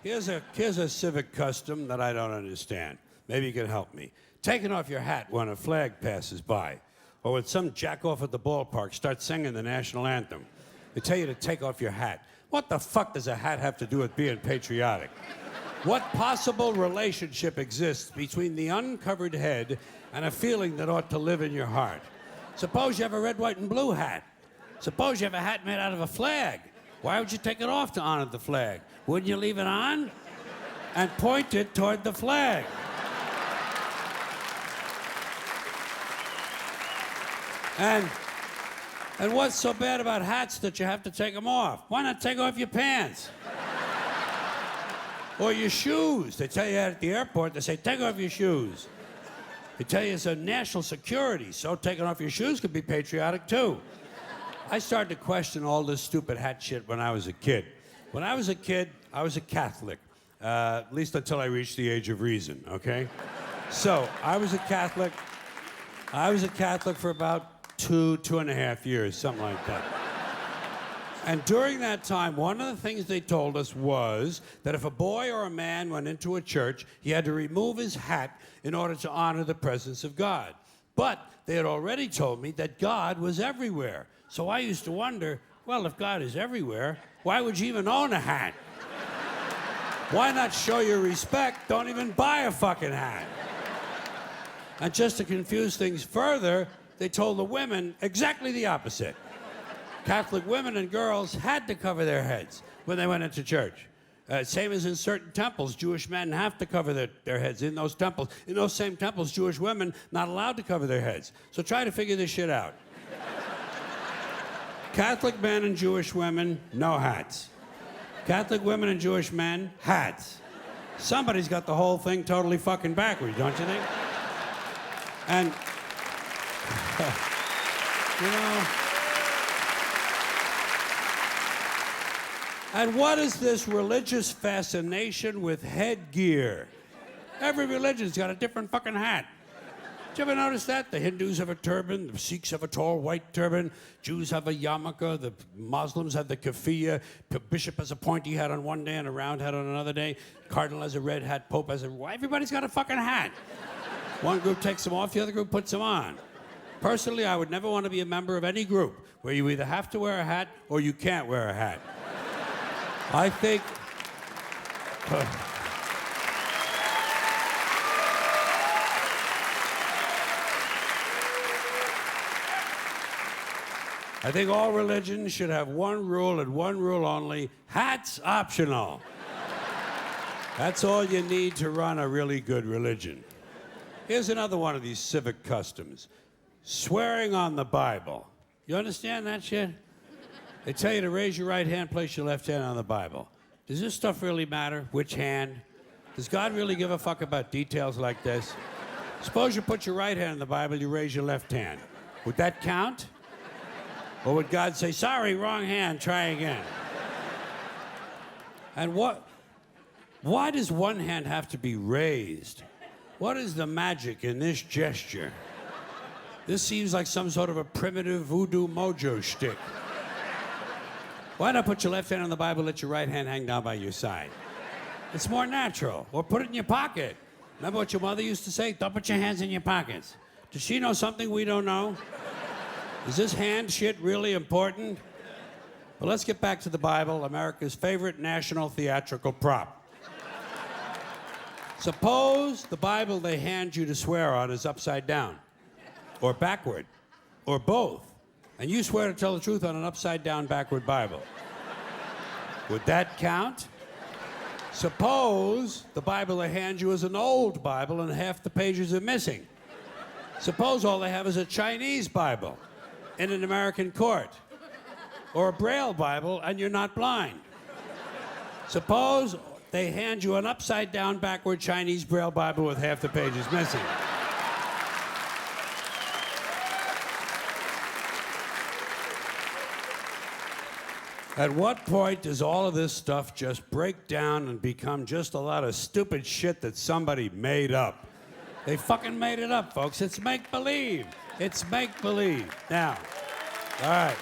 Here's a civic custom that I don't understand. Maybe you can help me. Taking off your hat when a flag passes by, or when some jackoff at the ballpark starts singing the national anthem. They tell you to take off your hat. What the fuck does a hat have to do with being patriotic? What possible relationship exists between the uncovered head and a feeling that ought to live in your heart? Suppose you have a red, white, and blue hat. Suppose you have a hat made out of a flag. Why would you take it off to honor the flag? Wouldn't you leave it on and point it toward the flag? And what's so bad about hats that you have to take them off? Why not take off your pants? Or your shoes. They tell you at the airport, they say, take off your shoes. They tell you it's a national security, so taking off your shoes could be patriotic too. I started to question all this stupid hat shit when I was a kid. When I was a kid, I was a Catholic, at least until I reached the age of reason, okay? So, I was a Catholic for about 2.5 years, something like that. And during that time, one of the things they told us was that if a boy or a man went into a church, he had to remove his hat in order to honor the presence of God. But they had already told me that God was everywhere. So I used to wonder, well, if God is everywhere, why would you even own a hat? Why not show your respect? Don't even buy a fucking hat. And just to confuse things further, they told the women exactly the opposite. Catholic women and girls had to cover their heads when they went into church. Same as in certain temples, Jewish men have to cover their heads in those temples. In those same temples, Jewish women not allowed to cover their heads. So try to figure this shit out. Catholic men and Jewish women, no hats. Catholic women and Jewish men, hats. Somebody's got the whole thing totally fucking backwards, don't you think? And, you know... And what is this religious fascination with headgear? Every religion's got a different fucking hat. Did you ever notice that? The Hindus have a turban, the Sikhs have a tall white turban, Jews have a yarmulke, the Muslims have the keffiyeh, the bishop has a pointy hat on one day and a round hat on another day, cardinal has a red hat, pope has a... Everybody's got a fucking hat. One group takes them off, the other group puts them on. Personally, I would never want to be a member of any group where you either have to wear a hat or you can't wear a hat. I think... I think all religions should have one rule and one rule only: hats optional. That's all you need to run a really good religion. Here's another one of these civic customs: swearing on the Bible. You understand that shit? They tell you to raise your right hand, place your left hand on the Bible. Does this stuff really matter? Which hand? Does God really give a fuck about details like this? Suppose you put your right hand in the Bible, you raise your left hand. Would that count? Or would God say, sorry, wrong hand, try again? And why does one hand have to be raised? What is the magic in this gesture? This seems like some sort of a primitive voodoo mojo shtick. Why not put your left hand on the Bible, let your right hand hang down by your side? It's more natural. Or put it in your pocket. Remember what your mother used to say? Don't put your hands in your pockets. Does she know something we don't know? Is this hand shit really important? But let's get back to the Bible, America's favorite national theatrical prop. Suppose the Bible they hand you to swear on is upside down, or backward, or both, and you swear to tell the truth on an upside-down, backward Bible. Would that count? Suppose the Bible they hand you is an old Bible and half the pages are missing. Suppose all they have is a Chinese Bible in an American court, or a Braille Bible and you're not blind. Suppose they hand you an upside-down, backward Chinese Braille Bible with half the pages missing. At what point does all of this stuff just break down and become just a lot of stupid shit that somebody made up? They fucking made it up, folks. It's make-believe. It's make-believe. Now, all right.